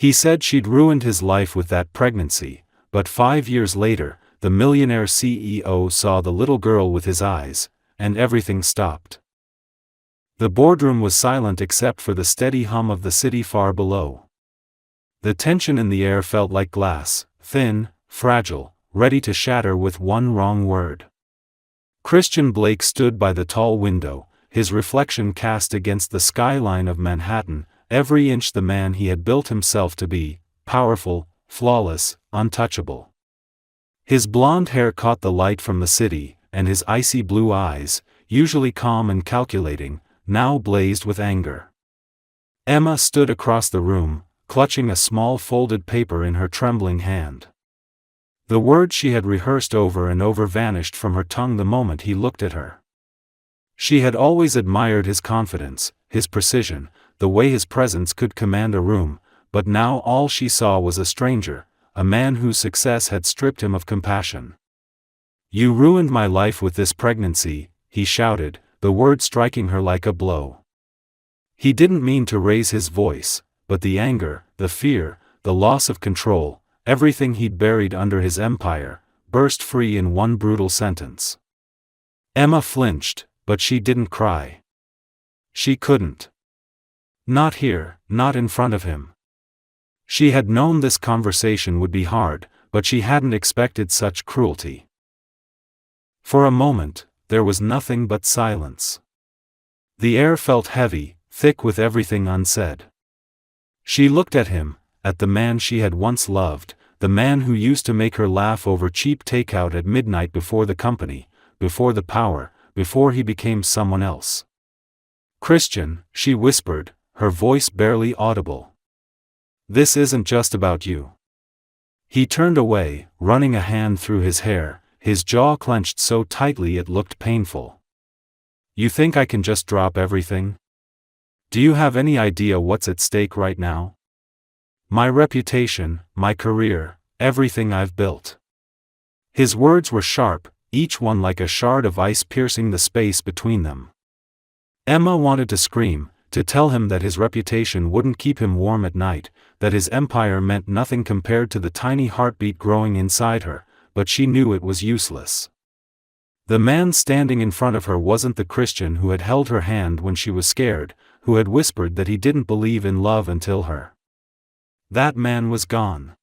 He said she'd ruined his life with that pregnancy, but 5 years later, the Millionaire CEO saw the little girl with his eyes, and everything stopped. The boardroom was silent except for the steady hum of the city far below. The tension in the air felt like glass, thin, fragile, ready to shatter with one wrong word. Christian Blake stood by the tall window, his reflection cast against the skyline of Manhattan, every inch the man he had built himself to be, powerful, flawless, untouchable. His blonde hair caught the light from the city, and his icy blue eyes, usually calm and calculating, now blazed with anger. Emma stood across the room, clutching a small folded paper in her trembling hand. The words she had rehearsed over and over vanished from her tongue the moment he looked at her. She had always admired his confidence, his precision, the way his presence could command a room, but now all she saw was a stranger, a man whose success had stripped him of compassion. "You ruined my life with this pregnancy," he shouted, the words striking her like a blow. He didn't mean to raise his voice, but the anger, the fear, the loss of control, everything he'd buried under his empire, burst free in one brutal sentence. Emma flinched, but she didn't cry. She couldn't. Not here, not in front of him. She had known this conversation would be hard, but she hadn't expected such cruelty. For a moment, there was nothing but silence. The air felt heavy, thick with everything unsaid. She looked at him, at the man she had once loved, the man who used to make her laugh over cheap takeout at midnight before the company, before the power, before he became someone else. "Christian," she whispered, her voice barely audible. "This isn't just about you." He turned away, running a hand through his hair, his jaw clenched so tightly it looked painful. "You think I can just drop everything? Do you have any idea what's at stake right now? My reputation, my career, everything I've built." His words were sharp, each one like a shard of ice piercing the space between them. Emma wanted to scream, to tell him that his reputation wouldn't keep him warm at night, that his empire meant nothing compared to the tiny heartbeat growing inside her, but she knew it was useless. The man standing in front of her wasn't the Christian who had held her hand when she was scared, who had whispered that he didn't believe in love until her. That man was gone.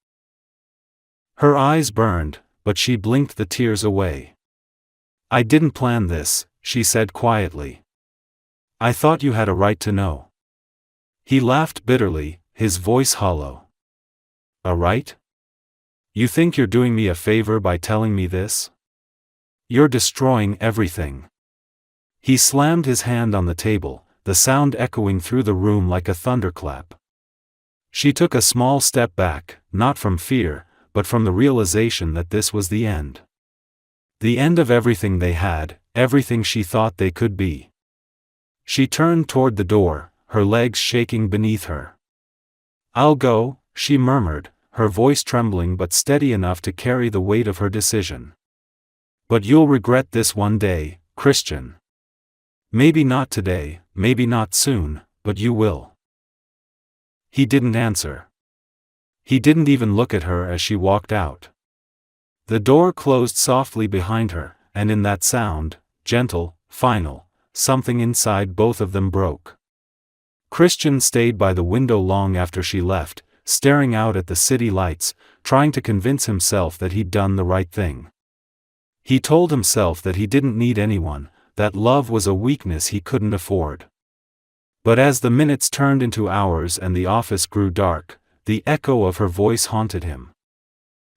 Her eyes burned, but she blinked the tears away. "I didn't plan this," she said quietly. "I thought you had a right to know." He laughed bitterly, his voice hollow. "A right? You think you're doing me a favor by telling me this? You're destroying everything." He slammed his hand on the table, the sound echoing through the room like a thunderclap. She took a small step back, not from fear, but from the realization that this was the end. The end of everything they had, everything she thought they could be. She turned toward the door, her legs shaking beneath her. "I'll go," she murmured, her voice trembling but steady enough to carry the weight of her decision. "But you'll regret this one day, Christian. Maybe not today, maybe not soon, but you will." He didn't answer. He didn't even look at her as she walked out. The door closed softly behind her, and in that sound, gentle, final, something inside both of them broke. Christian stayed by the window long after she left, staring out at the city lights, trying to convince himself that he'd done the right thing. He told himself that he didn't need anyone, that love was a weakness he couldn't afford. But as the minutes turned into hours and the office grew dark, the echo of her voice haunted him.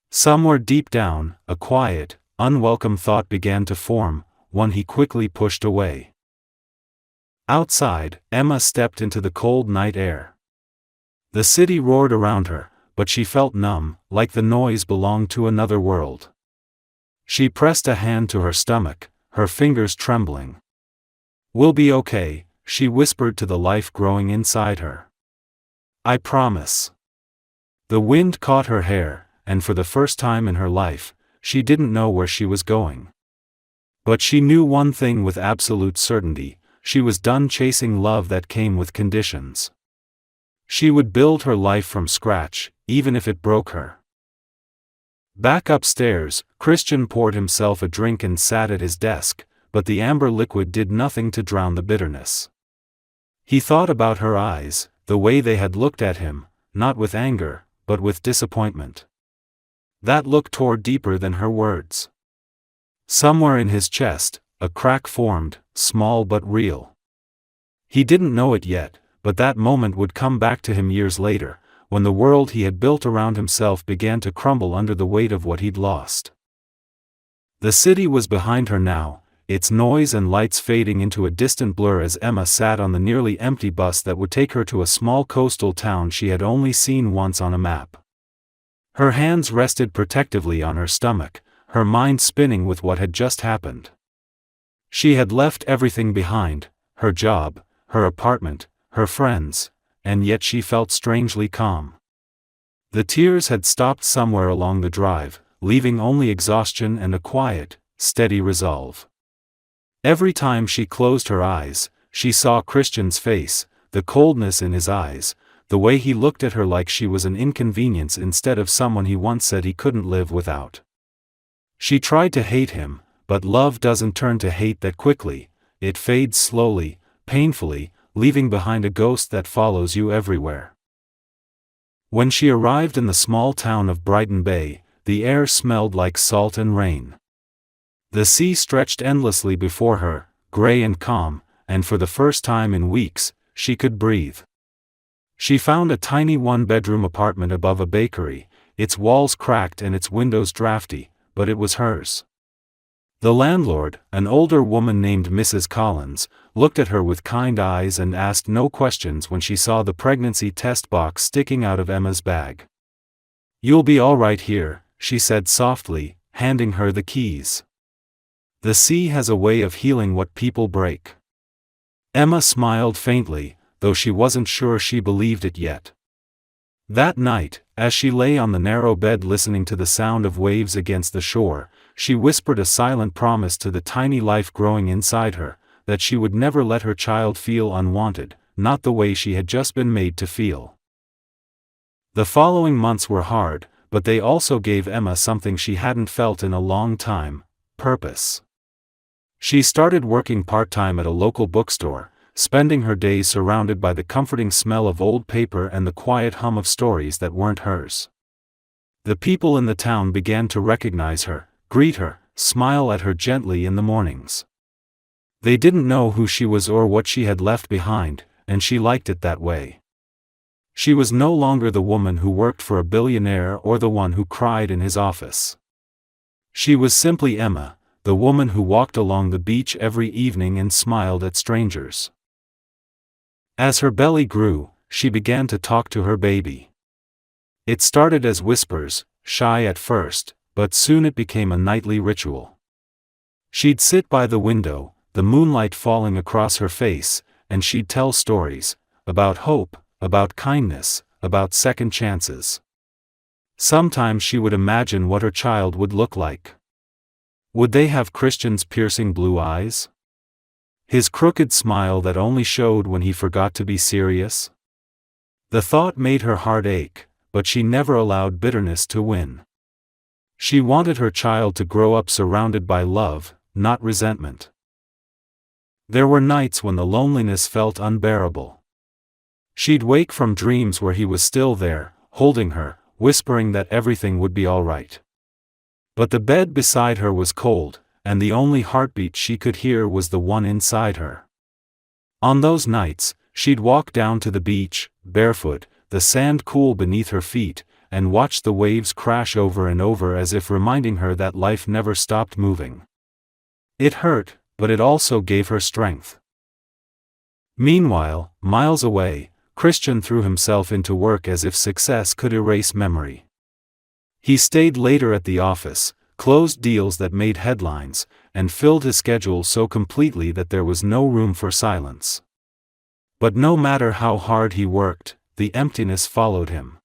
Somewhere deep down, a quiet, unwelcome thought began to form, one he quickly pushed away. Outside, Emma stepped into the cold night air. The city roared around her, but she felt numb, like the noise belonged to another world. She pressed a hand to her stomach, her fingers trembling. "We'll be okay," she whispered to the life growing inside her. "I promise." The wind caught her hair, and for the first time in her life, she didn't know where she was going. But she knew one thing with absolute certainty: she was done chasing love that came with conditions. She would build her life from scratch, even if it broke her. Back upstairs, Christian poured himself a drink and sat at his desk, but the amber liquid did nothing to drown the bitterness. He thought about her eyes, the way they had looked at him, not with anger, but with disappointment. That look tore deeper than her words. Somewhere in his chest, a crack formed, small but real. He didn't know it yet, but that moment would come back to him years later, when the world he had built around himself began to crumble under the weight of what he'd lost. The city was behind her now, its noise and lights fading into a distant blur as Emma sat on the nearly empty bus that would take her to a small coastal town she had only seen once on a map. Her hands rested protectively on her stomach, her mind spinning with what had just happened. She had left everything behind, her job, her apartment, her friends, and yet she felt strangely calm. The tears had stopped somewhere along the drive, leaving only exhaustion and a quiet, steady resolve. Every time she closed her eyes, she saw Christian's face, the coldness in his eyes, the way he looked at her like she was an inconvenience instead of someone he once said he couldn't live without. She tried to hate him, but love doesn't turn to hate that quickly, it fades slowly, painfully, leaving behind a ghost that follows you everywhere. When she arrived in the small town of Brighton Bay, the air smelled like salt and rain. The sea stretched endlessly before her, gray and calm, and for the first time in weeks, she could breathe. She found a tiny one-bedroom apartment above a bakery, its walls cracked and its windows drafty, but it was hers. The landlord, an older woman named Mrs. Collins, looked at her with kind eyes and asked no questions when she saw the pregnancy test box sticking out of Emma's bag. "You'll be all right here," she said softly, handing her the keys. "The sea has a way of healing what people break." Emma smiled faintly, though she wasn't sure she believed it yet. That night, as she lay on the narrow bed listening to the sound of waves against the shore, she whispered a silent promise to the tiny life growing inside her, that she would never let her child feel unwanted, not the way she had just been made to feel. The following months were hard, but they also gave Emma something she hadn't felt in a long time: purpose. She started working part-time at a local bookstore, spending her days surrounded by the comforting smell of old paper and the quiet hum of stories that weren't hers. The people in the town began to recognize her, greet her, smile at her gently in the mornings. They didn't know who she was or what she had left behind, and she liked it that way. She was no longer the woman who worked for a billionaire or the one who cried in his office. She was simply Emma, the woman who walked along the beach every evening and smiled at strangers. As her belly grew, she began to talk to her baby. It started as whispers, shy at first, but soon it became a nightly ritual. She'd sit by the window, the moonlight falling across her face, and she'd tell stories, about hope, about kindness, about second chances. Sometimes she would imagine what her child would look like. Would they have Christian's piercing blue eyes? His crooked smile that only showed when he forgot to be serious? The thought made her heart ache, but she never allowed bitterness to win. She wanted her child to grow up surrounded by love, not resentment. There were nights when the loneliness felt unbearable. She'd wake from dreams where he was still there, holding her, whispering that everything would be all right. But the bed beside her was cold, and the only heartbeat she could hear was the one inside her. On those nights, she'd walk down to the beach, barefoot, the sand cool beneath her feet, and watch the waves crash over and over as if reminding her that life never stopped moving. It hurt, but it also gave her strength. Meanwhile, miles away, Christian threw himself into work as if success could erase memory. He stayed later at the office, closed deals that made headlines, and filled his schedule so completely that there was no room for silence. But no matter how hard he worked, the emptiness followed him.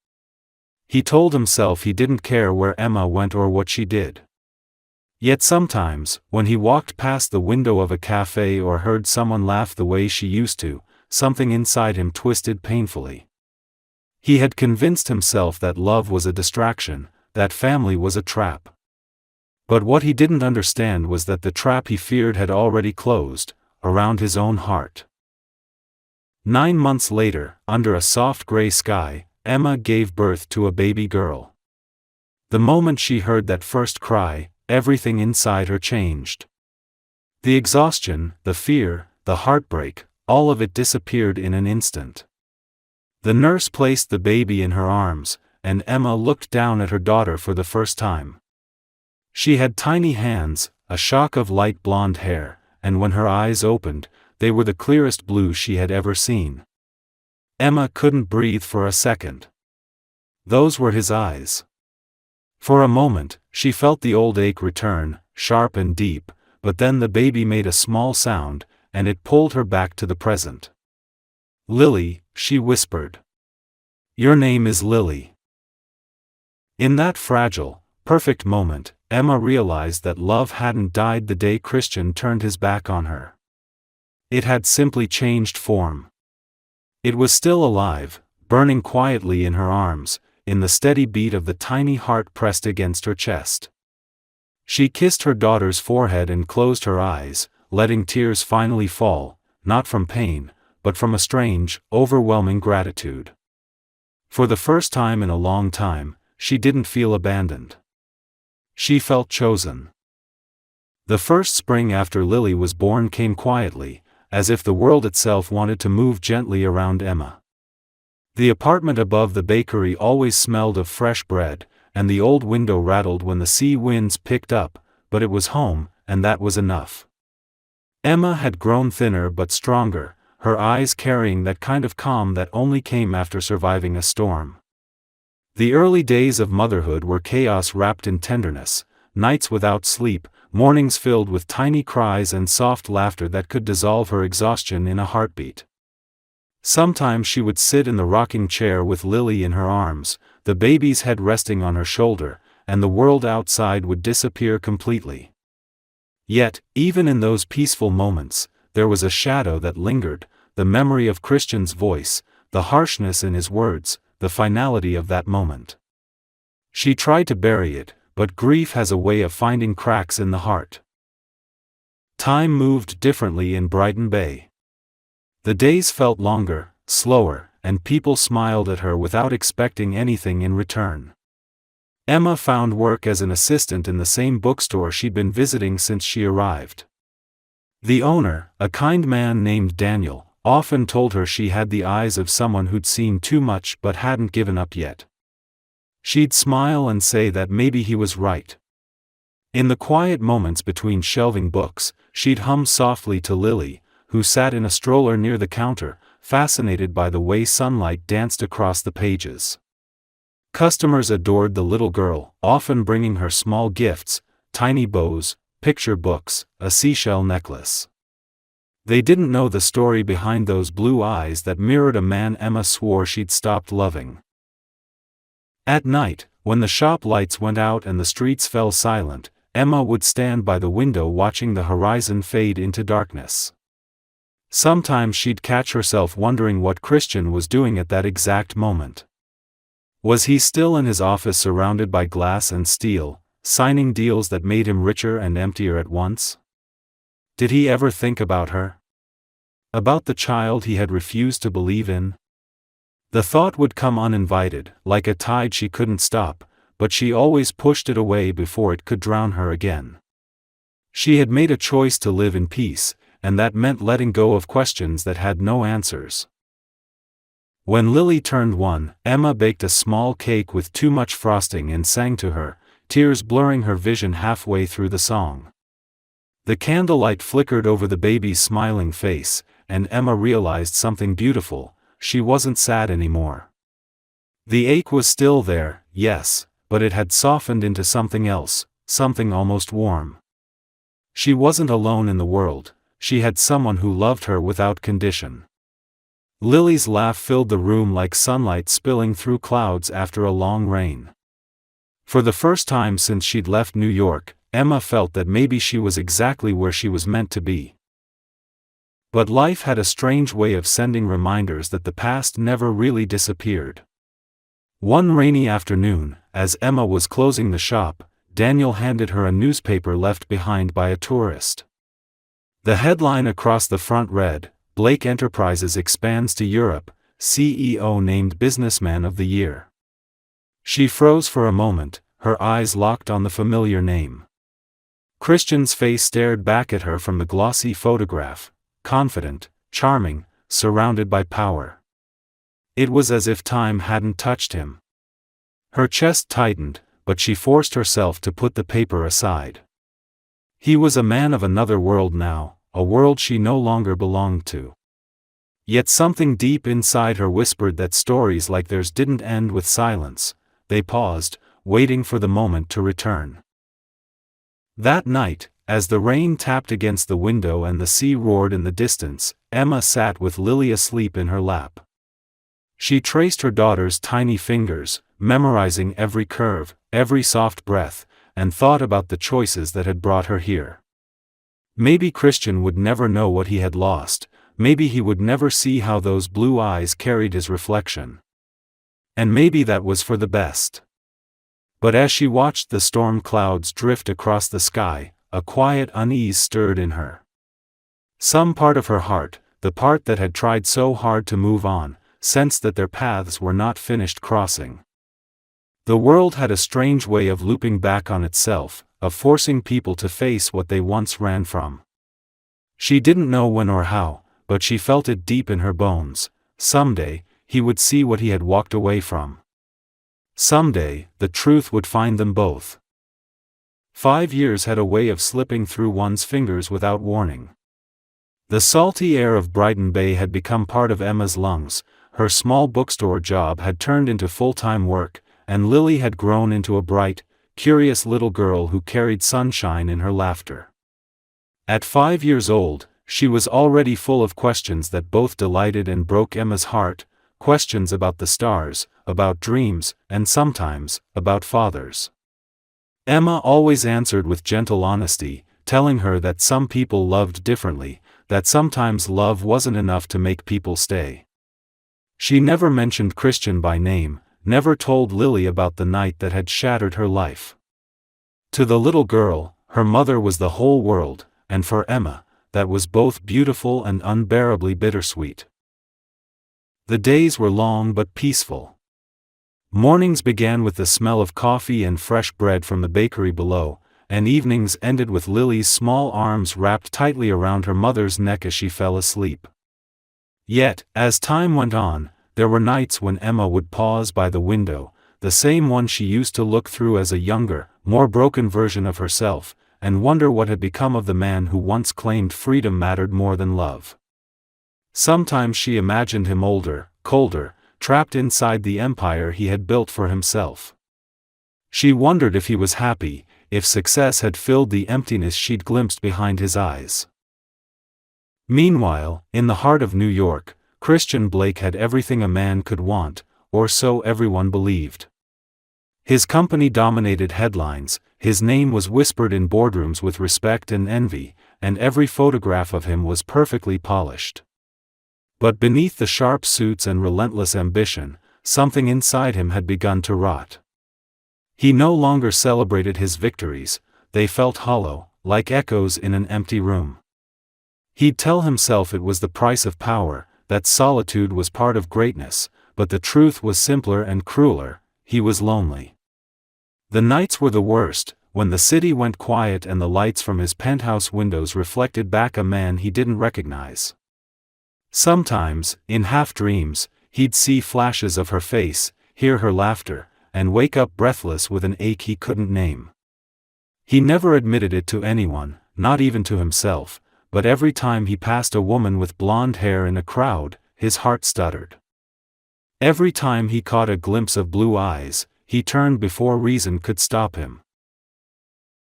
He told himself he didn't care where Emma went or what she did. Yet sometimes, when he walked past the window of a cafe or heard someone laugh the way she used to, something inside him twisted painfully. He had convinced himself that love was a distraction, that family was a trap. But what he didn't understand was that the trap he feared had already closed, around his own heart. 9 months later, under a soft gray sky, Emma gave birth to a baby girl. The moment she heard that first cry, everything inside her changed. The exhaustion, the fear, the heartbreak, all of it disappeared in an instant. The nurse placed the baby in her arms, and Emma looked down at her daughter for the first time. She had tiny hands, a shock of light blonde hair, and when her eyes opened, they were the clearest blue she had ever seen. Emma couldn't breathe for a second. Those were his eyes. For a moment, she felt the old ache return, sharp and deep, but then the baby made a small sound, and it pulled her back to the present. "Lily," she whispered. "Your name is Lily." In that fragile, perfect moment, Emma realized that love hadn't died the day Christian turned his back on her. It had simply changed form. It was still alive, burning quietly in her arms, in the steady beat of the tiny heart pressed against her chest. She kissed her daughter's forehead and closed her eyes, letting tears finally fall, not from pain, but from a strange, overwhelming gratitude. For the first time in a long time, she didn't feel abandoned. She felt chosen. The first spring after Lily was born came quietly, as if the world itself wanted to move gently around Emma. The apartment above the bakery always smelled of fresh bread, and the old window rattled when the sea winds picked up, but it was home, and that was enough. Emma had grown thinner but stronger, her eyes carrying that kind of calm that only came after surviving a storm. The early days of motherhood were chaos wrapped in tenderness, nights without sleep, mornings filled with tiny cries and soft laughter that could dissolve her exhaustion in a heartbeat. Sometimes she would sit in the rocking chair with Lily in her arms, the baby's head resting on her shoulder, and the world outside would disappear completely. Yet, even in those peaceful moments, there was a shadow that lingered, the memory of Christian's voice, the harshness in his words, the finality of that moment. She tried to bury it, but grief has a way of finding cracks in the heart. Time moved differently in Brighton Bay. The days felt longer, slower, and people smiled at her without expecting anything in return. Emma found work as an assistant in the same bookstore she'd been visiting since she arrived. The owner, a kind man named Daniel, often told her she had the eyes of someone who'd seen too much but hadn't given up yet. She'd smile and say that maybe he was right. In the quiet moments between shelving books, she'd hum softly to Lily, who sat in a stroller near the counter, fascinated by the way sunlight danced across the pages. Customers adored the little girl, often bringing her small gifts, tiny bows, picture books, a seashell necklace. They didn't know the story behind those blue eyes that mirrored a man Emma swore she'd stopped loving. At night, when the shop lights went out and the streets fell silent, Emma would stand by the window watching the horizon fade into darkness. Sometimes she'd catch herself wondering what Christian was doing at that exact moment. Was he still in his office surrounded by glass and steel, signing deals that made him richer and emptier at once? Did he ever think about her? About the child he had refused to believe in? The thought would come uninvited, like a tide she couldn't stop, but she always pushed it away before it could drown her again. She had made a choice to live in peace, and that meant letting go of questions that had no answers. When Lily turned 1, Emma baked a small cake with too much frosting and sang to her, tears blurring her vision halfway through the song. The candlelight flickered over the baby's smiling face, and Emma realized something beautiful: she wasn't sad anymore. The ache was still there, yes, but it had softened into something else, something almost warm. She wasn't alone in the world, she had someone who loved her without condition. Lily's laugh filled the room like sunlight spilling through clouds after a long rain. For the first time since she'd left New York, Emma felt that maybe she was exactly where she was meant to be. But life had a strange way of sending reminders that the past never really disappeared. One rainy afternoon, as Emma was closing the shop, Daniel handed her a newspaper left behind by a tourist. The headline across the front read, "Blake Enterprises expands to Europe, CEO named Businessman of the Year." She froze for a moment, her eyes locked on the familiar name. Christian's face stared back at her from the glossy photograph, confident, charming, surrounded by power. It was as if time hadn't touched him. Her chest tightened, but she forced herself to put the paper aside. He was a man of another world now, a world she no longer belonged to. Yet something deep inside her whispered that stories like theirs didn't end with silence. They paused, waiting for the moment to return. That night, as the rain tapped against the window and the sea roared in the distance, Emma sat with Lily asleep in her lap. She traced her daughter's tiny fingers, memorizing every curve, every soft breath, and thought about the choices that had brought her here. Maybe Christian would never know what he had lost, maybe he would never see how those blue eyes carried his reflection. And maybe that was for the best. But as she watched the storm clouds drift across the sky, a quiet unease stirred in her. Some part of her heart, the part that had tried so hard to move on, sensed that their paths were not finished crossing. The world had a strange way of looping back on itself, of forcing people to face what they once ran from. She didn't know when or how, but she felt it deep in her bones. Someday, he would see what he had walked away from. Someday, the truth would find them both. 5 years had a way of slipping through one's fingers without warning. The salty air of Brighton Bay had become part of Emma's lungs, her small bookstore job had turned into full-time work, and Lily had grown into a bright, curious little girl who carried sunshine in her laughter. At 5 years old, she was already full of questions that both delighted and broke Emma's heart, questions about the stars, about dreams, and sometimes, about fathers. Emma always answered with gentle honesty, telling her that some people loved differently, that sometimes love wasn't enough to make people stay. She never mentioned Christian by name, never told Lily about the night that had shattered her life. To the little girl, her mother was the whole world, and for Emma, that was both beautiful and unbearably bittersweet. The days were long but peaceful. Mornings began with the smell of coffee and fresh bread from the bakery below, and evenings ended with Lily's small arms wrapped tightly around her mother's neck as she fell asleep. Yet, as time went on, there were nights when Emma would pause by the window, the same one she used to look through as a younger, more broken version of herself, and wonder what had become of the man who once claimed freedom mattered more than love. Sometimes she imagined him older, colder, trapped inside the empire he had built for himself. She wondered if he was happy, if success had filled the emptiness she'd glimpsed behind his eyes. Meanwhile, in the heart of New York, Christian Blake had everything a man could want, or so everyone believed. His company dominated headlines, his name was whispered in boardrooms with respect and envy, and every photograph of him was perfectly polished. But beneath the sharp suits and relentless ambition, something inside him had begun to rot. He no longer celebrated his victories, they felt hollow, like echoes in an empty room. He'd tell himself it was the price of power, that solitude was part of greatness, but the truth was simpler and crueler: he was lonely. The nights were the worst, when the city went quiet and the lights from his penthouse windows reflected back a man he didn't recognize. Sometimes, in half-dreams, he'd see flashes of her face, hear her laughter, and wake up breathless with an ache he couldn't name. He never admitted it to anyone, not even to himself, but every time he passed a woman with blonde hair in a crowd, his heart stuttered. Every time he caught a glimpse of blue eyes, he turned before reason could stop him.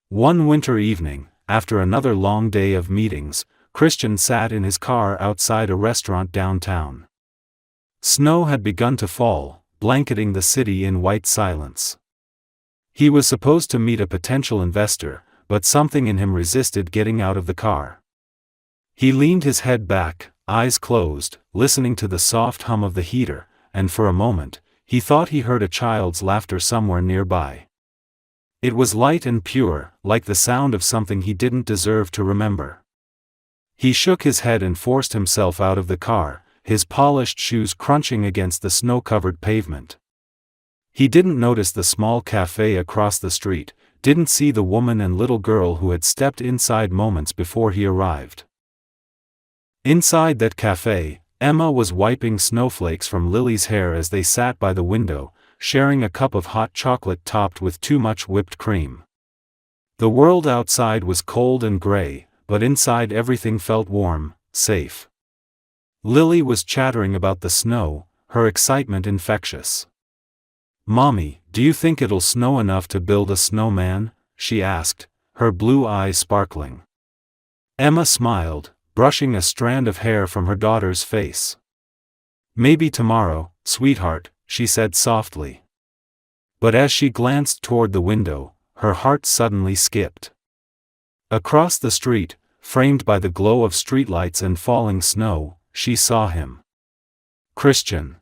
One winter evening, after another long day of meetings, Christian sat in his car outside a restaurant downtown. Snow had begun to fall, blanketing the city in white silence. He was supposed to meet a potential investor, but something in him resisted getting out of the car. He leaned his head back, eyes closed, listening to the soft hum of the heater, and for a moment, he thought he heard a child's laughter somewhere nearby. It was light and pure, like the sound of something he didn't deserve to remember. He shook his head and forced himself out of the car, his polished shoes crunching against the snow-covered pavement. He didn't notice the small cafe across the street, didn't see the woman and little girl who had stepped inside moments before he arrived. Inside that cafe, Emma was wiping snowflakes from Lily's hair as they sat by the window, sharing a cup of hot chocolate topped with too much whipped cream. The world outside was cold and gray, but inside everything felt warm, safe. Lily was chattering about the snow, her excitement infectious. "Mommy, do you think it'll snow enough to build a snowman?" she asked, her blue eyes sparkling. Emma smiled, brushing a strand of hair from her daughter's face. "Maybe tomorrow, sweetheart," she said softly. But as she glanced toward the window, her heart suddenly skipped. Across the street, framed by the glow of streetlights and falling snow, she saw him. Christian.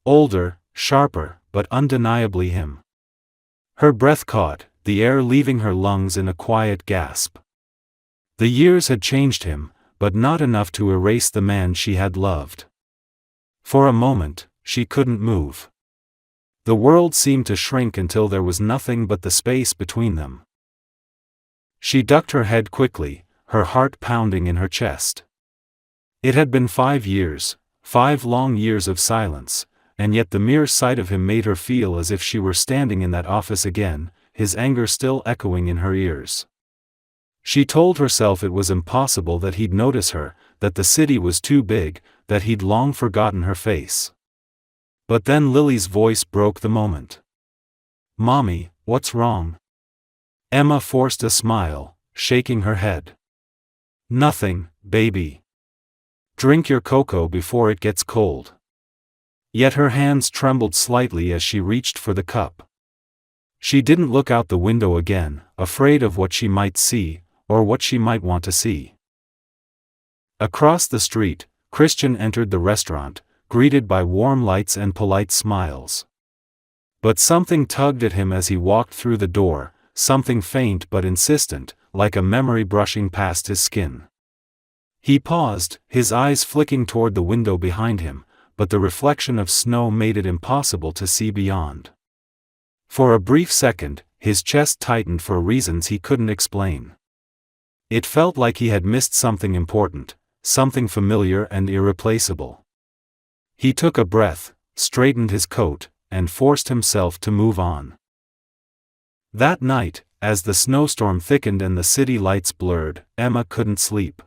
Older, sharper, but undeniably him. Her breath caught, the air leaving her lungs in a quiet gasp. The years had changed him, but not enough to erase the man she had loved. For a moment, she couldn't move. The world seemed to shrink until there was nothing but the space between them. She ducked her head quickly, her heart pounding in her chest. It had been 5 years, 5 long years of silence, and yet the mere sight of him made her feel as if she were standing in that office again, his anger still echoing in her ears. She told herself it was impossible that he'd notice her, that the city was too big, that he'd long forgotten her face. But then Lily's voice broke the moment. "Mommy, what's wrong?" Emma forced a smile, shaking her head. "Nothing, baby. Drink your cocoa before it gets cold." Yet her hands trembled slightly as she reached for the cup. She didn't look out the window again, afraid of what she might see, or what she might want to see. Across the street, Christian entered the restaurant, greeted by warm lights and polite smiles. But something tugged at him as he walked through the door, something faint but insistent, like a memory brushing past his skin. He paused, his eyes flicking toward the window behind him, but the reflection of snow made it impossible to see beyond. For a brief second, his chest tightened for reasons he couldn't explain. It felt like he had missed something important, something familiar and irreplaceable. He took a breath, straightened his coat, and forced himself to move on. That night, as the snowstorm thickened and the city lights blurred, Emma couldn't sleep.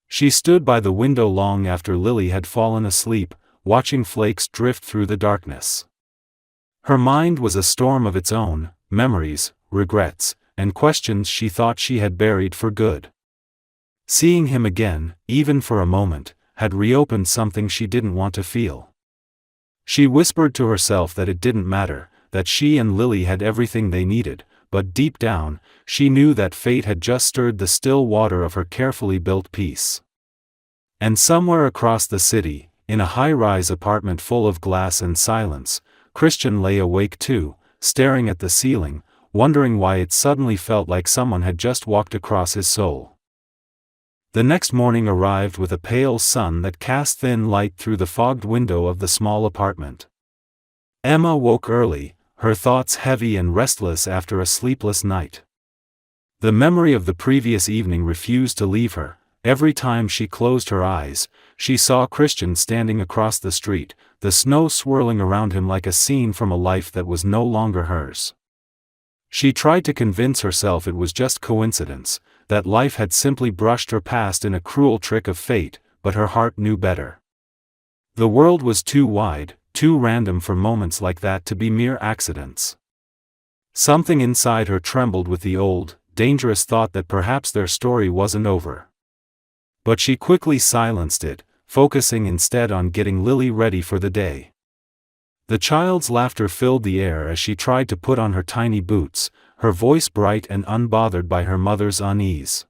She stood by the window long after Lily had fallen asleep, watching flakes drift through the darkness. Her mind was a storm of its own, memories, regrets, and questions she thought she had buried for good. Seeing him again, even for a moment, had reopened something she didn't want to feel. She whispered to herself that it didn't matter, that she and Lily had everything they needed, but deep down, she knew that fate had just stirred the still water of her carefully built peace. And somewhere across the city, in a high-rise apartment full of glass and silence, Christian lay awake too, staring at the ceiling, wondering why it suddenly felt like someone had just walked across his soul. The next morning arrived with a pale sun that cast thin light through the fogged window of the small apartment. Emma woke early, her thoughts heavy and restless after a sleepless night. The memory of the previous evening refused to leave her. Every time she closed her eyes, she saw Christian standing across the street, the snow swirling around him like a scene from a life that was no longer hers. She tried to convince herself it was just coincidence, that life had simply brushed her past in a cruel trick of fate, but her heart knew better. The world was too wide, too random for moments like that to be mere accidents. Something inside her trembled with the old, dangerous thought that perhaps their story wasn't over. But she quickly silenced it, focusing instead on getting Lily ready for the day. The child's laughter filled the air as she tried to put on her tiny boots, her voice bright and unbothered by her mother's unease.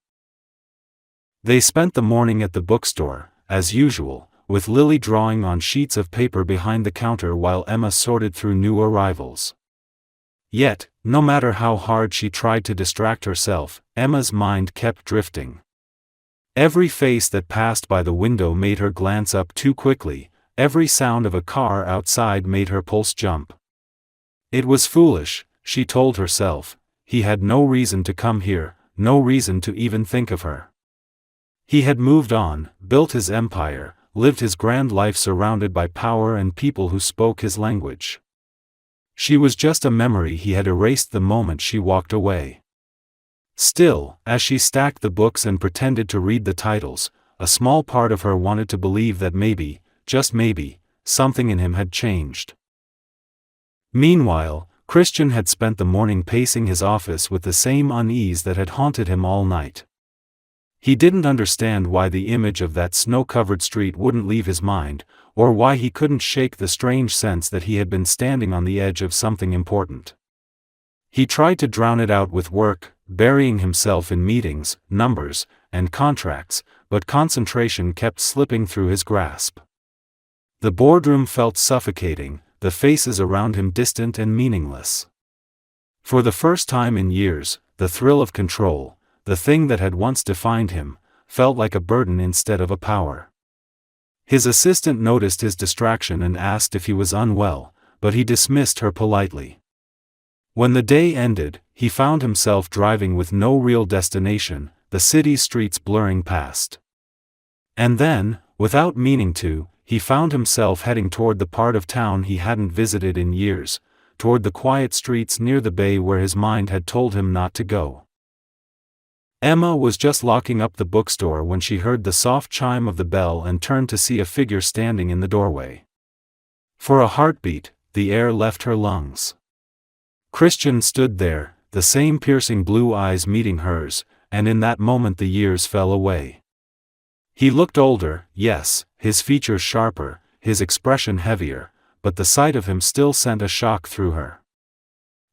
They spent the morning at the bookstore, as usual, with Lily drawing on sheets of paper behind the counter while Emma sorted through new arrivals. Yet, no matter how hard she tried to distract herself, Emma's mind kept drifting. Every face that passed by the window made her glance up too quickly, every sound of a car outside made her pulse jump. It was foolish, she told herself. He had no reason to come here, no reason to even think of her. He had moved on, built his empire, lived his grand life surrounded by power and people who spoke his language. She was just a memory he had erased the moment she walked away. Still, as she stacked the books and pretended to read the titles, a small part of her wanted to believe that maybe, just maybe, something in him had changed. Meanwhile, Christian had spent the morning pacing his office with the same unease that had haunted him all night. He didn't understand why the image of that snow-covered street wouldn't leave his mind, or why he couldn't shake the strange sense that he had been standing on the edge of something important. He tried to drown it out with work, burying himself in meetings, numbers, and contracts, but concentration kept slipping through his grasp. The boardroom felt suffocating, the faces around him distant and meaningless. For the first time in years, the thrill of control, the thing that had once defined him, felt like a burden instead of a power. His assistant noticed his distraction and asked if he was unwell, but he dismissed her politely. When the day ended, he found himself driving with no real destination, the city's streets blurring past. And then, without meaning to, he found himself heading toward the part of town he hadn't visited in years, toward the quiet streets near the bay where his mind had told him not to go. Emma was just locking up the bookstore when she heard the soft chime of the bell and turned to see a figure standing in the doorway. For a heartbeat, the air left her lungs. Christian stood there, the same piercing blue eyes meeting hers, and in that moment the years fell away. He looked older, yes, his features sharper, his expression heavier, but the sight of him still sent a shock through her.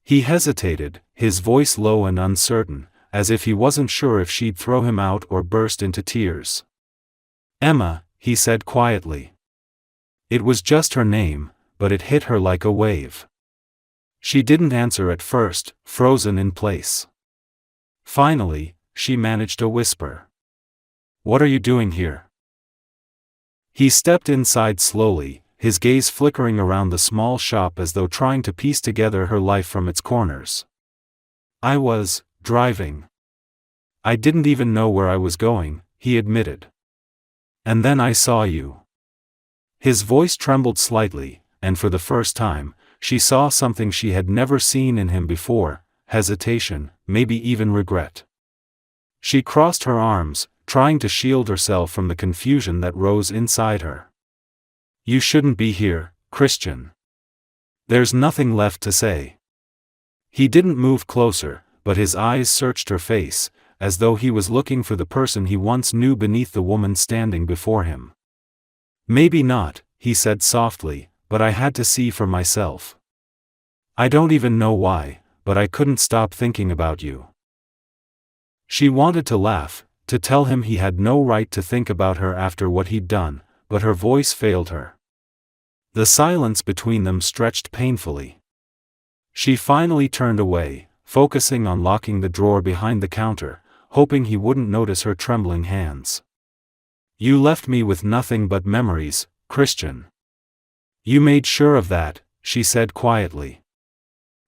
He hesitated, his voice low and uncertain, as if he wasn't sure if she'd throw him out or burst into tears. "Emma," he said quietly. It was just her name, but it hit her like a wave. She didn't answer at first, frozen in place. Finally, she managed a whisper. "What are you doing here?" He stepped inside slowly, his gaze flickering around the small shop as though trying to piece together her life from its corners. "I was driving. I didn't even know where I was going," he admitted. "And then I saw you." His voice trembled slightly, and for the first time, she saw something she had never seen in him before: hesitation, maybe even regret. She crossed her arms, trying to shield herself from the confusion that rose inside her. "You shouldn't be here, Christian." "There's nothing left to say." He didn't move closer, but his eyes searched her face, as though he was looking for the person he once knew beneath the woman standing before him. "Maybe not," he said softly, "but I had to see for myself. I don't even know why, but I couldn't stop thinking about you." She wanted to laugh, to tell him he had no right to think about her after what he'd done, but her voice failed her. The silence between them stretched painfully. She finally turned away, focusing on locking the drawer behind the counter, hoping he wouldn't notice her trembling hands. "You left me with nothing but memories, Christian." "You made sure of that," she said quietly.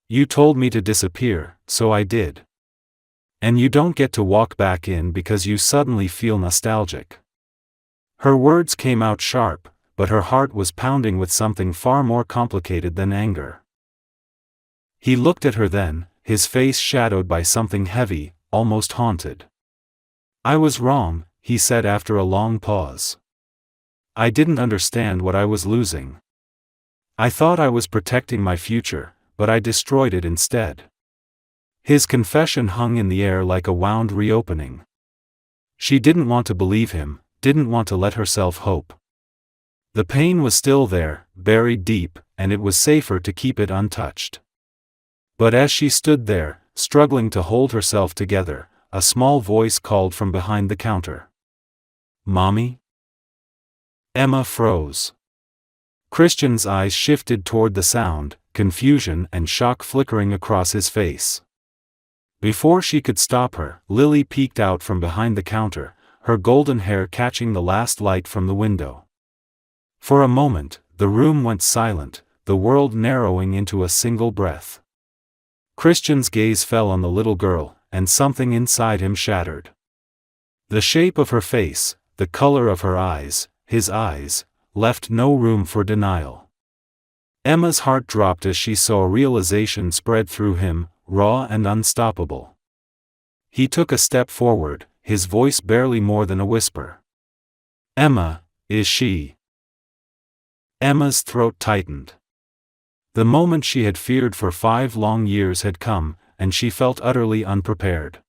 "You told me to disappear, so I did. And you don't get to walk back in because you suddenly feel nostalgic." Her words came out sharp, but her heart was pounding with something far more complicated than anger. He looked at her then, his face shadowed by something heavy, almost haunted. "I was wrong," he said after a long pause. "I didn't understand what I was losing. I thought I was protecting my future, but I destroyed it instead." His confession hung in the air like a wound reopening. She didn't want to believe him, didn't want to let herself hope. The pain was still there, buried deep, and it was safer to keep it untouched. But as she stood there, struggling to hold herself together, a small voice called from behind the counter. "Mommy?" Emma froze. Christian's eyes shifted toward the sound, confusion and shock flickering across his face. Before she could stop her, Lily peeked out from behind the counter, her golden hair catching the last light from the window. For a moment, the room went silent, the world narrowing into a single breath. Christian's gaze fell on the little girl, and something inside him shattered. The shape of her face, the color of her eyes, his eyes, left no room for denial. Emma's heart dropped as she saw realization spread through him, raw and unstoppable. He took a step forward, his voice barely more than a whisper. "Emma, is she?" Emma's throat tightened. The moment she had feared for 5 long years had come, and she felt utterly unprepared.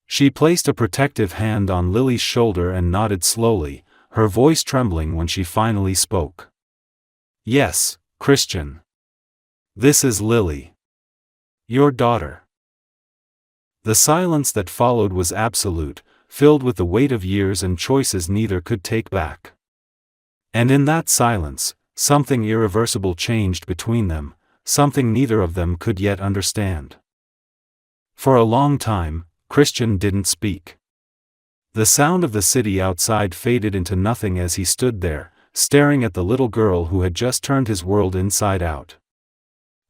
She placed a protective hand on Lily's shoulder and nodded slowly, her voice trembling when she finally spoke. "Yes, Christian. This is Lily. Your daughter." The silence that followed was absolute, filled with the weight of years and choices neither could take back. And in that silence, something irreversible changed between them, something neither of them could yet understand. For a long time, Christian didn't speak. The sound of the city outside faded into nothing as he stood there, staring at the little girl who had just turned his world inside out.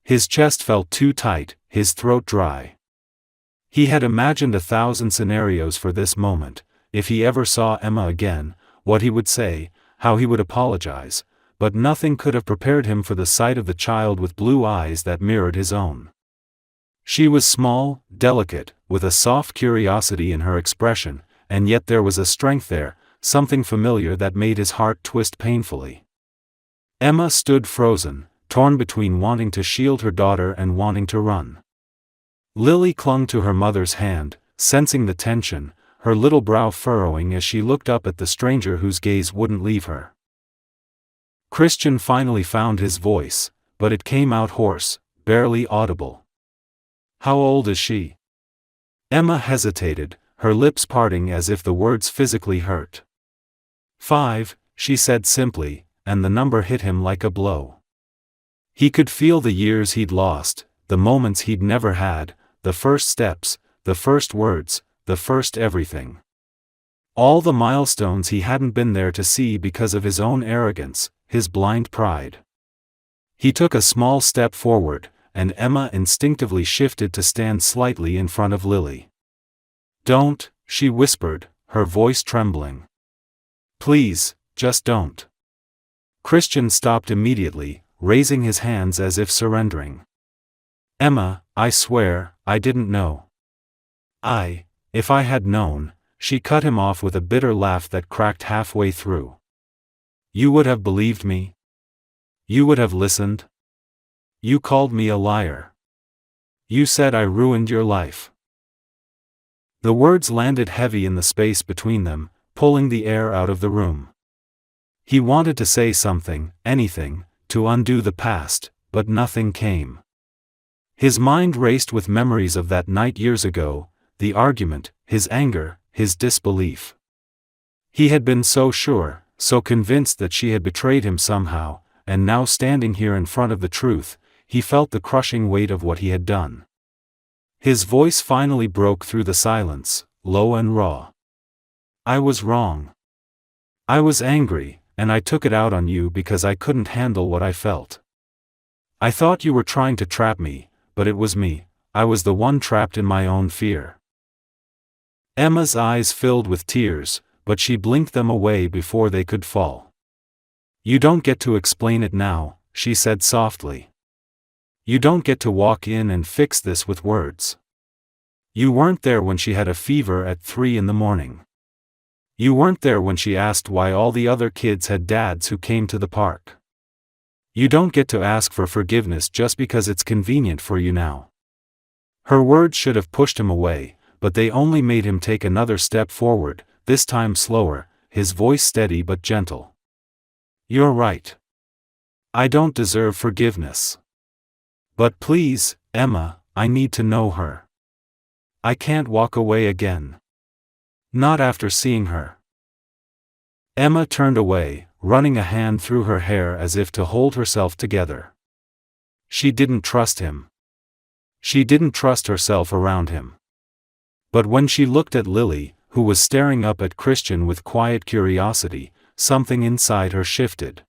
His chest felt too tight, his throat dry. He had imagined 1,000 scenarios for this moment, if he ever saw Emma again, what he would say, how he would apologize, but nothing could have prepared him for the sight of the child with blue eyes that mirrored his own. She was small, delicate, with a soft curiosity in her expression, and yet there was a strength there, something familiar that made his heart twist painfully. Emma stood frozen, torn between wanting to shield her daughter and wanting to run. Lily clung to her mother's hand, sensing the tension, her little brow furrowing as she looked up at the stranger whose gaze wouldn't leave her. Christian finally found his voice, but it came out hoarse, barely audible. "How old is she?" Emma hesitated, her lips parting as if the words physically hurt. 5, she said simply, and the number hit him like a blow. He could feel the years he'd lost, the moments he'd never had, the first steps, the first words, the first everything. All the milestones he hadn't been there to see because of his own arrogance, his blind pride. He took a small step forward, and Emma instinctively shifted to stand slightly in front of Lily. "Don't," she whispered, her voice trembling. "Please, just don't." Christian stopped immediately, raising his hands as if surrendering. "Emma, I swear, I didn't know. If I had known," she cut him off with a bitter laugh that cracked halfway through. "You would have believed me? You would have listened? You called me a liar. You said I ruined your life." The words landed heavy in the space between them, pulling the air out of the room. He wanted to say something, anything, to undo the past, but nothing came. His mind raced with memories of that night years ago, the argument, his anger, his disbelief. He had been so sure, so convinced that she had betrayed him somehow, and now standing here in front of the truth, he felt the crushing weight of what he had done. His voice finally broke through the silence, low and raw. "I was wrong. I was angry, and I took it out on you because I couldn't handle what I felt. I thought you were trying to trap me, but it was me, I was the one trapped in my own fear." Emma's eyes filled with tears, but she blinked them away before they could fall. "You don't get to explain it now," she said softly. "You don't get to walk in and fix this with words. You weren't there when she had a fever at 3 in the morning. You weren't there when she asked why all the other kids had dads who came to the park. You don't get to ask for forgiveness just because it's convenient for you now." Her words should have pushed him away, but they only made him take another step forward, this time slower, his voice steady but gentle. "You're right. I don't deserve forgiveness. But please, Emma, I need to know her. I can't walk away again. Not after seeing her." Emma turned away, running a hand through her hair as if to hold herself together. She didn't trust him. She didn't trust herself around him. But when she looked at Lily, who was staring up at Christian with quiet curiosity, something inside her shifted.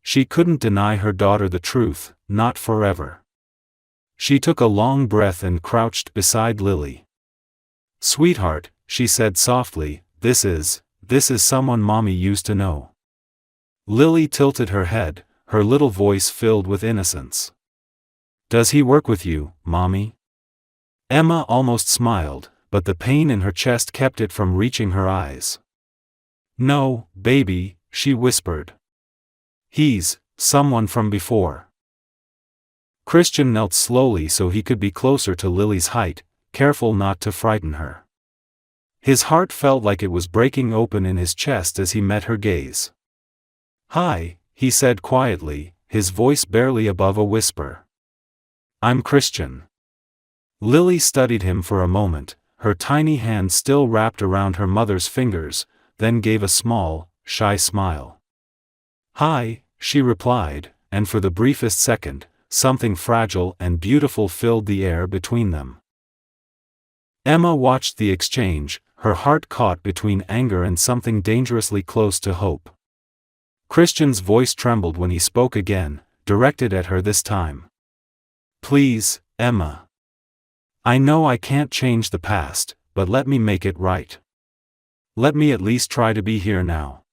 She couldn't deny her daughter the truth, not forever. She took a long breath and crouched beside Lily. "Sweetheart," she said softly, this is someone Mommy used to know." Lily tilted her head, her little voice filled with innocence. "Does he work with you, Mommy?" Emma almost smiled, but the pain in her chest kept it from reaching her eyes. "No, baby," she whispered. "He's someone from before." Christian knelt slowly so he could be closer to Lily's height, careful not to frighten her. His heart felt like it was breaking open in his chest as he met her gaze. "Hi," he said quietly, his voice barely above a whisper. "I'm Christian." Lily studied him for a moment, her tiny hand still wrapped around her mother's fingers, then gave a small, shy smile. "Hi," she replied, and for the briefest second, something fragile and beautiful filled the air between them. Emma watched the exchange, her heart caught between anger and something dangerously close to hope. Christian's voice trembled when he spoke again, directed at her this time. "Please, Emma. I know I can't change the past, but let me make it right. Let me at least try to be here now."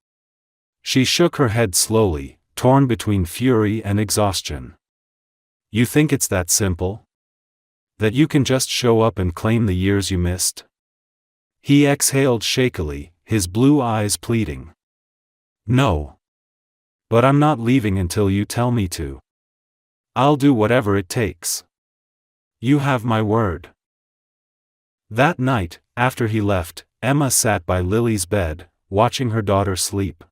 She shook her head slowly, torn between fury and exhaustion. "You think it's that simple? That you can just show up and claim the years you missed?" He exhaled shakily, his blue eyes pleading. "No. But I'm not leaving until you tell me to. I'll do whatever it takes. You have my word." That night, after he left, Emma sat by Lily's bed, watching her daughter sleep.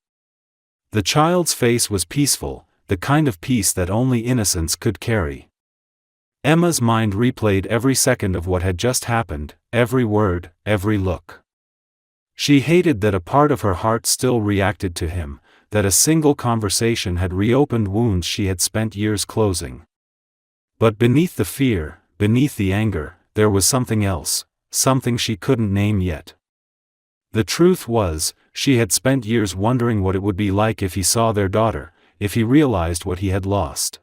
The child's face was peaceful, the kind of peace that only innocence could carry. Emma's mind replayed every second of what had just happened, every word, every look. She hated that a part of her heart still reacted to him, that a single conversation had reopened wounds she had spent years closing. But beneath the fear, beneath the anger, there was something else, something she couldn't name yet. The truth was, she had spent years wondering what it would be like if he saw their daughter, if he realized what he had lost.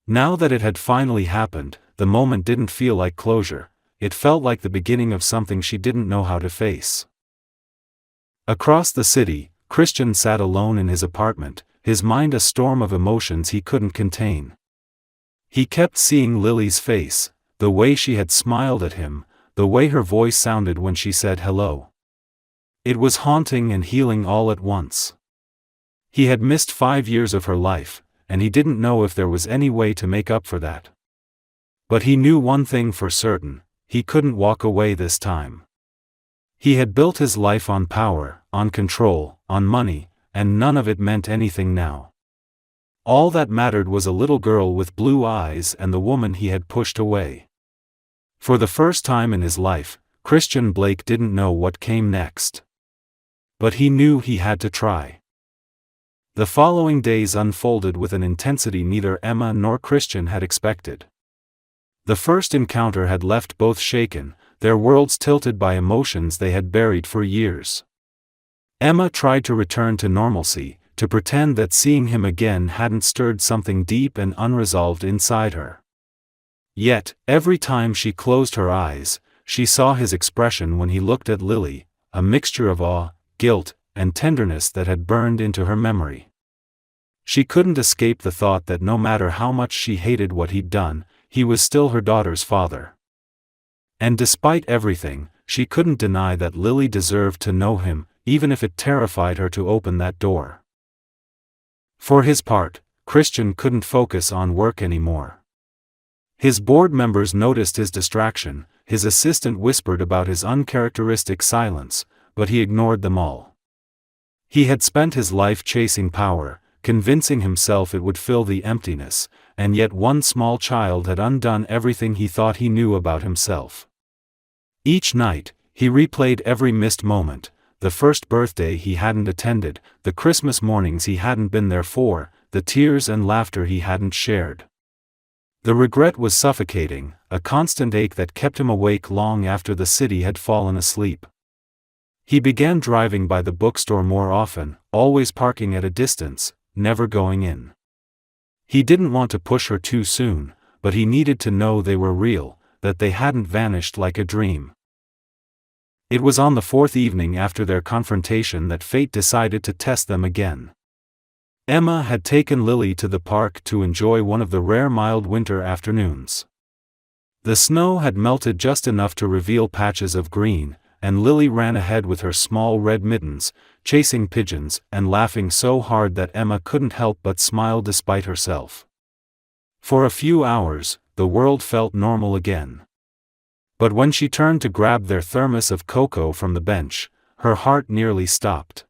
Now that it had finally happened, the moment didn't feel like closure, it felt like the beginning of something she didn't know how to face. Across the city, Christian sat alone in his apartment, his mind a storm of emotions he couldn't contain. He kept seeing Lily's face, the way she had smiled at him, the way her voice sounded when she said hello. It was haunting and healing all at once. He had missed 5 years of her life, and he didn't know if there was any way to make up for that. But he knew one thing for certain, he couldn't walk away this time. He had built his life on power, on control, on money, and none of it meant anything now. All that mattered was a little girl with blue eyes and the woman he had pushed away. For the first time in his life, Christian Blake didn't know what came next. But he knew he had to try. The following days unfolded with an intensity neither Emma nor Christian had expected. The first encounter had left both shaken, their worlds tilted by emotions they had buried for years. Emma tried to return to normalcy, to pretend that seeing him again hadn't stirred something deep and unresolved inside her. Yet, every time she closed her eyes, she saw his expression when he looked at Lily, a mixture of awe, guilt, and tenderness that had burned into her memory. She couldn't escape the thought that no matter how much she hated what he'd done, he was still her daughter's father. And despite everything, she couldn't deny that Lily deserved to know him, even if it terrified her to open that door. For his part, Christian couldn't focus on work anymore. His board members noticed his distraction, his assistant whispered about his uncharacteristic silence, but he ignored them all. He had spent his life chasing power, convincing himself it would fill the emptiness, and yet one small child had undone everything he thought he knew about himself. Each night, he replayed every missed moment, the first birthday he hadn't attended, the Christmas mornings he hadn't been there for, the tears and laughter he hadn't shared. The regret was suffocating, a constant ache that kept him awake long after the city had fallen asleep. He began driving by the bookstore more often, always parking at a distance, never going in. He didn't want to push her too soon, but he needed to know they were real, that they hadn't vanished like a dream. It was on the fourth evening after their confrontation that fate decided to test them again. Emma had taken Lily to the park to enjoy one of the rare mild winter afternoons. The snow had melted just enough to reveal patches of green, and Lily ran ahead with her small red mittens, chasing pigeons and laughing so hard that Emma couldn't help but smile despite herself. For a few hours, the world felt normal again. But when she turned to grab their thermos of cocoa from the bench, her heart nearly stopped.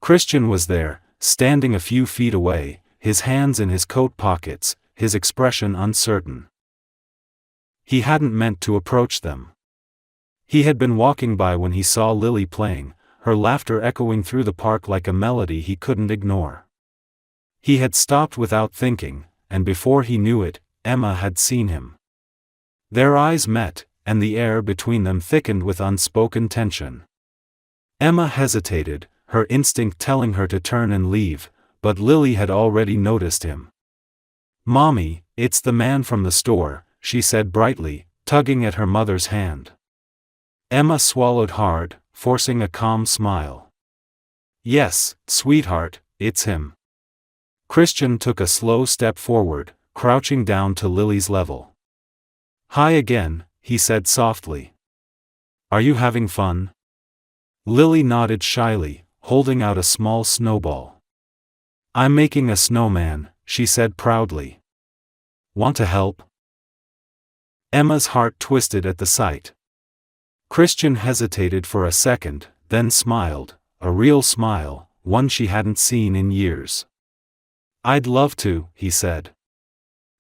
Christian was there, standing a few feet away, his hands in his coat pockets, his expression uncertain. He hadn't meant to approach them. He had been walking by when he saw Lily playing, her laughter echoing through the park like a melody he couldn't ignore. He had stopped without thinking, and before he knew it, Emma had seen him. Their eyes met, and the air between them thickened with unspoken tension. Emma hesitated, her instinct telling her to turn and leave, but Lily had already noticed him. "Mommy, it's the man from the store," she said brightly, tugging at her mother's hand. Emma swallowed hard, forcing a calm smile. "Yes, sweetheart, it's him." Christian took a slow step forward, crouching down to Lily's level. "Hi again," he said softly. "Are you having fun?" Lily nodded shyly, holding out a small snowball. "I'm making a snowman," she said proudly. "Want to help?" Emma's heart twisted at the sight. Christian hesitated for a second, then smiled, a real smile, one she hadn't seen in years. "I'd love to," he said.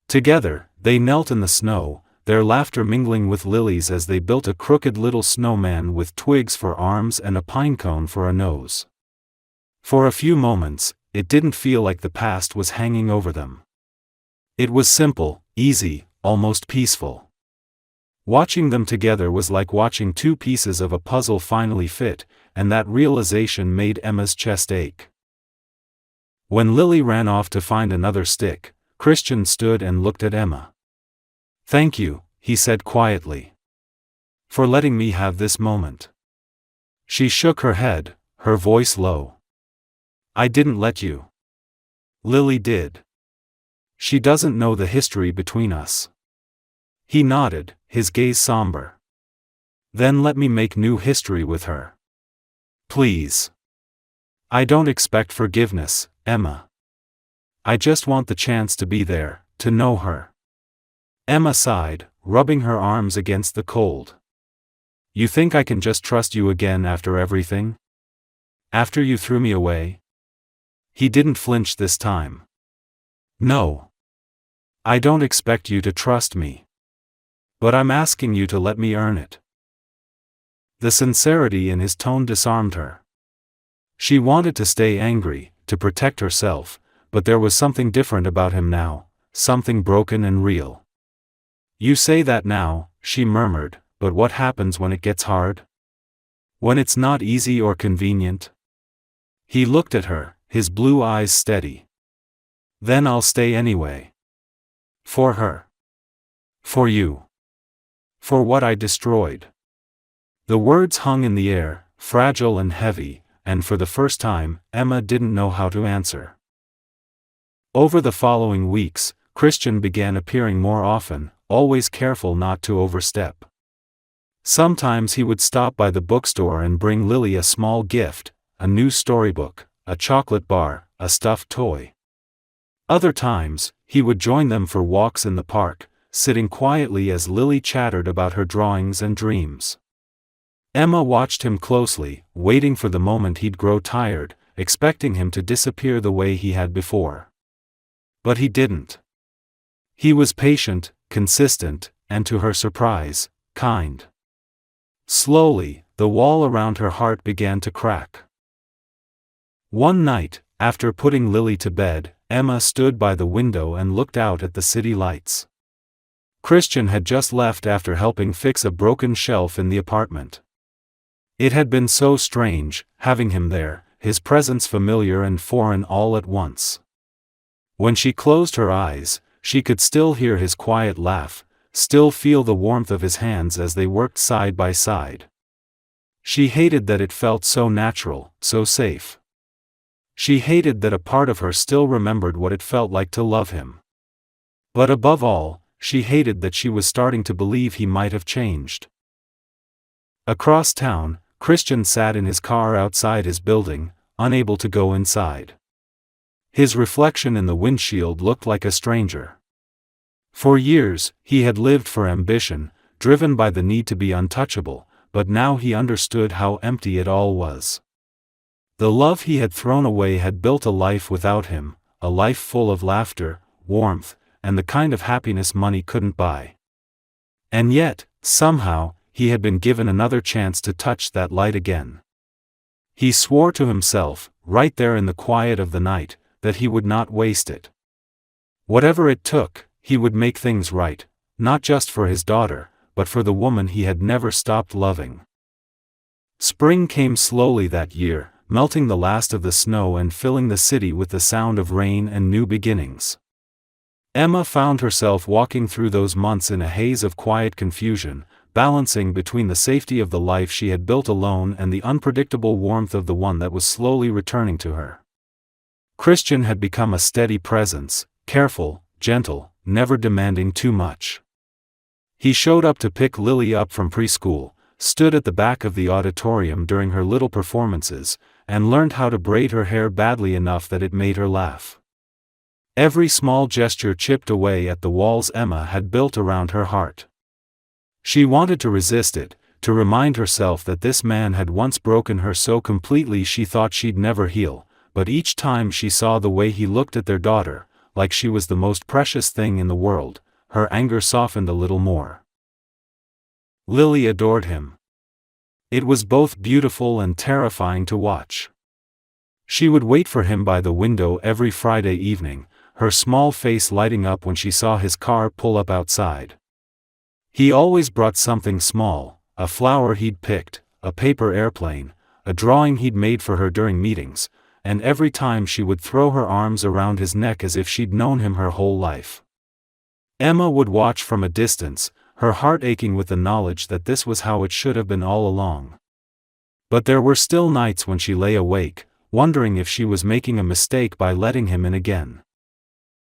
Together, they knelt in the snow, their laughter mingling with Lily's as they built a crooked little snowman with twigs for arms and a pinecone for a nose. For a few moments, it didn't feel like the past was hanging over them. It was simple, easy, almost peaceful. Watching them together was like watching two pieces of a puzzle finally fit, and that realization made Emma's chest ache. When Lily ran off to find another stick, Christian stood and looked at Emma. "Thank you," he said quietly, "for letting me have this moment." She shook her head, her voice low. "I didn't let you. Lily did. She doesn't know the history between us." He nodded, his gaze somber. "Then let me make new history with her. Please. I don't expect forgiveness, Emma. I just want the chance to be there, to know her." Emma sighed, rubbing her arms against the cold. "You think I can just trust you again after everything? After you threw me away?" He didn't flinch this time. "No. I don't expect you to trust me. But I'm asking you to let me earn it." The sincerity in his tone disarmed her. She wanted to stay angry, to protect herself, but there was something different about him now, something broken and real. "You say that now," she murmured, "but what happens when it gets hard? When it's not easy or convenient?" He looked at her, his blue eyes steady. "Then I'll stay anyway. For her. For you. For what I destroyed." The words hung in the air, fragile and heavy, and for the first time, Emma didn't know how to answer. Over the following weeks, Christian began appearing more often, always careful not to overstep. Sometimes he would stop by the bookstore and bring Lily a small gift, a new storybook, a chocolate bar, a stuffed toy. Other times, he would join them for walks in the park, sitting quietly as Lily chattered about her drawings and dreams. Emma watched him closely, waiting for the moment he'd grow tired, expecting him to disappear the way he had before. But he didn't. He was patient, consistent, and to her surprise, kind. Slowly, the wall around her heart began to crack. One night, after putting Lily to bed, Emma stood by the window and looked out at the city lights. Christian had just left after helping fix a broken shelf in the apartment. It had been so strange, having him there, his presence familiar and foreign all at once. When she closed her eyes, she could still hear his quiet laugh, still feel the warmth of his hands as they worked side by side. She hated that it felt so natural, so safe. She hated that a part of her still remembered what it felt like to love him. But above all, she hated that she was starting to believe he might have changed. Across town, Christian sat in his car outside his building, unable to go inside. His reflection in the windshield looked like a stranger. For years, he had lived for ambition, driven by the need to be untouchable, but now he understood how empty it all was. The love he had thrown away had built a life without him, a life full of laughter, warmth, and the kind of happiness money couldn't buy. And yet, somehow, he had been given another chance to touch that light again. He swore to himself, right there in the quiet of the night, that he would not waste it. Whatever it took, he would make things right, not just for his daughter, but for the woman he had never stopped loving. Spring came slowly that year, melting the last of the snow and filling the city with the sound of rain and new beginnings. Emma found herself walking through those months in a haze of quiet confusion, balancing between the safety of the life she had built alone and the unpredictable warmth of the one that was slowly returning to her. Christian had become a steady presence, careful, gentle, never demanding too much. He showed up to pick Lily up from preschool, stood at the back of the auditorium during her little performances, and learned how to braid her hair badly enough that it made her laugh. Every small gesture chipped away at the walls Emma had built around her heart. She wanted to resist it, to remind herself that this man had once broken her so completely she thought she'd never heal, but each time she saw the way he looked at their daughter, like she was the most precious thing in the world, her anger softened a little more. Lily adored him. It was both beautiful and terrifying to watch. She would wait for him by the window every Friday evening, her small face lighting up when she saw his car pull up outside. He always brought something small, a flower he'd picked, a paper airplane, a drawing he'd made for her during meetings, and every time she would throw her arms around his neck as if she'd known him her whole life. Emma would watch from a distance, her heart aching with the knowledge that this was how it should have been all along. But there were still nights when she lay awake, wondering if she was making a mistake by letting him in again.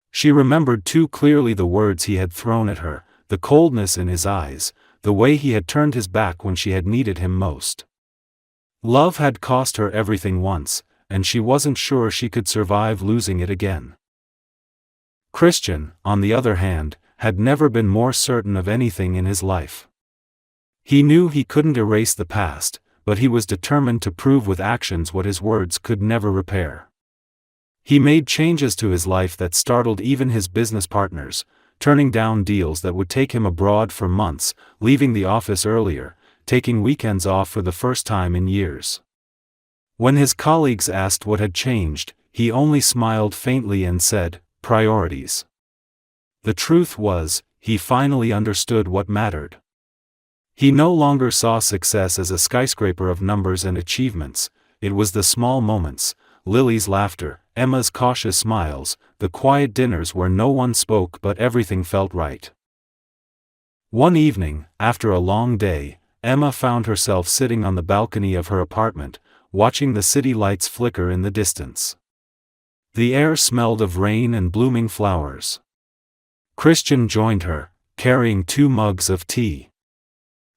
She remembered too clearly the words he had thrown at her, the coldness in his eyes, the way he had turned his back when she had needed him most. Love had cost her everything once, and she wasn't sure she could survive losing it again. Christian, on the other hand, had never been more certain of anything in his life. He knew he couldn't erase the past, but he was determined to prove with actions what his words could never repair. He made changes to his life that startled even his business partners, turning down deals that would take him abroad for months, leaving the office earlier, taking weekends off for the first time in years. When his colleagues asked what had changed, he only smiled faintly and said, "Priorities." The truth was, he finally understood what mattered. He no longer saw success as a skyscraper of numbers and achievements, it was the small moments, Lily's laughter, Emma's cautious smiles, the quiet dinners where no one spoke but everything felt right. One evening, after a long day, Emma found herself sitting on the balcony of her apartment, watching the city lights flicker in the distance. The air smelled of rain and blooming flowers. Christian joined her, carrying 2 mugs of tea.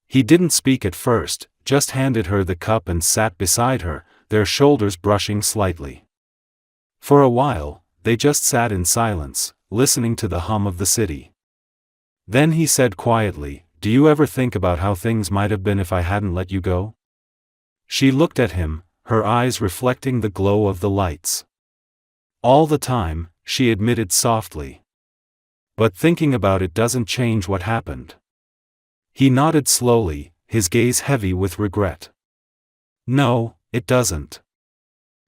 He didn't speak at first, just handed her the cup and sat beside her, their shoulders brushing slightly. For a while, they just sat in silence, listening to the hum of the city. Then he said quietly, "Do you ever think about how things might have been if I hadn't let you go?" She looked at him, her eyes reflecting the glow of the lights. "All the time," she admitted softly. "But thinking about it doesn't change what happened." He nodded slowly, his gaze heavy with regret. No, it doesn't.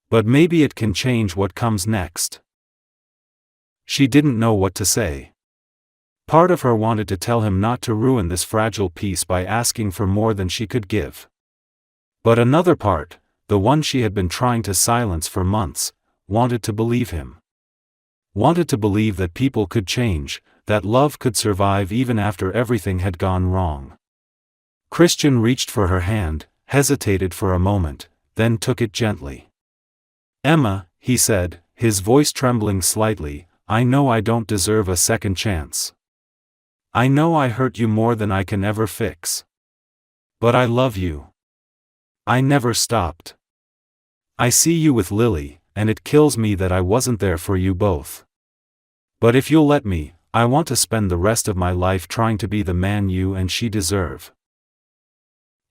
But maybe it can change what comes next. She didn't know what to say. Part of her wanted to tell him not to ruin this fragile peace by asking for more than she could give. But another part, the one she had been trying to silence for months, wanted to believe him. Wanted to believe that people could change, that love could survive even after everything had gone wrong. Christian reached for her hand, hesitated for a moment, then took it gently. "Emma," he said, his voice trembling slightly, "I know I don't deserve a second chance. I know I hurt you more than I can ever fix. But I love you. I never stopped. I see you with Lily, and it kills me that I wasn't there for you both. But if you'll let me, I want to spend the rest of my life trying to be the man you and she deserve."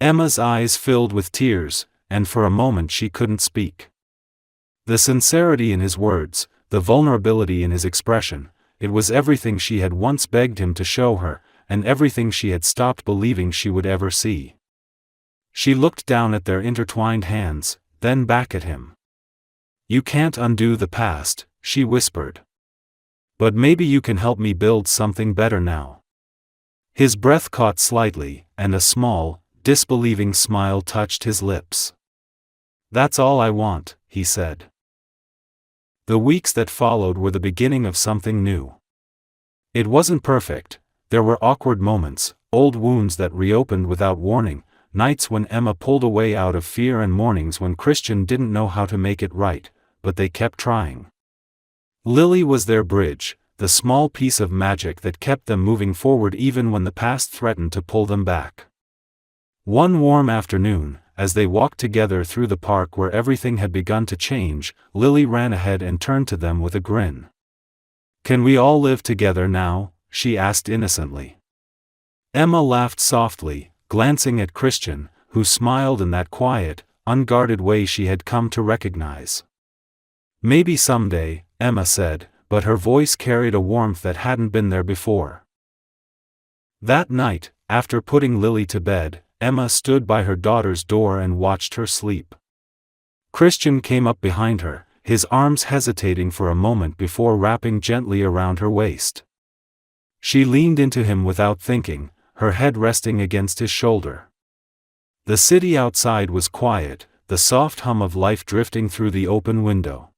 Emma's eyes filled with tears, and for a moment she couldn't speak. The sincerity in his words, the vulnerability in his expression, it was everything she had once begged him to show her, and everything she had stopped believing she would ever see. She looked down at their intertwined hands, then back at him. "You can't undo the past," she whispered. "But maybe you can help me build something better now." His breath caught slightly, and a small, disbelieving smile touched his lips. "That's all I want," he said. The weeks that followed were the beginning of something new. It wasn't perfect. There were awkward moments, old wounds that reopened without warning, nights when Emma pulled away out of fear and mornings when Christian didn't know how to make it right, but they kept trying. Lily was their bridge, the small piece of magic that kept them moving forward even when the past threatened to pull them back. One warm afternoon, as they walked together through the park where everything had begun to change, Lily ran ahead and turned to them with a grin. "Can we all live together now?" she asked innocently. Emma laughed softly, glancing at Christian, who smiled in that quiet, unguarded way she had come to recognize. "Maybe someday," Emma said, but her voice carried a warmth that hadn't been there before. That night, after putting Lily to bed, Emma stood by her daughter's door and watched her sleep. Christian came up behind her, his arms hesitating for a moment before wrapping gently around her waist. She leaned into him without thinking, her head resting against his shoulder. The city outside was quiet, the soft hum of life drifting through the open window.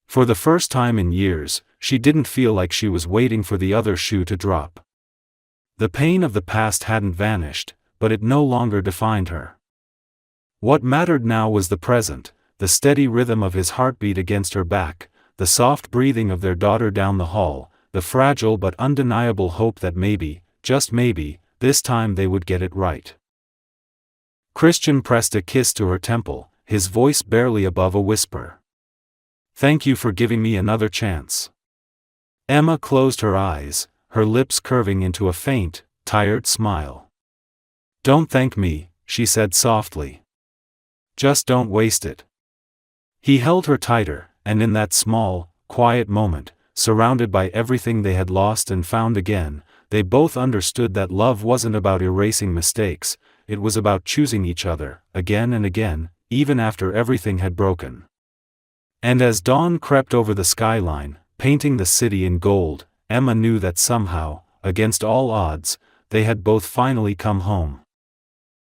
For the first time in years, she didn't feel like she was waiting for the other shoe to drop. The pain of the past hadn't vanished, but it no longer defined her. What mattered now was the present, the steady rhythm of his heartbeat against her back, the soft breathing of their daughter down the hall, the fragile but undeniable hope that maybe, just maybe, this time they would get it right. Christian pressed a kiss to her temple, his voice barely above a whisper. "Thank you for giving me another chance." Emma closed her eyes, her lips curving into a faint, tired smile. "Don't thank me," she said softly. "Just don't waste it." He held her tighter, and in that small, quiet moment, surrounded by everything they had lost and found again, they both understood that love wasn't about erasing mistakes, it was about choosing each other, again and again, even after everything had broken. And as dawn crept over the skyline, painting the city in gold, Emma knew that somehow, against all odds, they had both finally come home.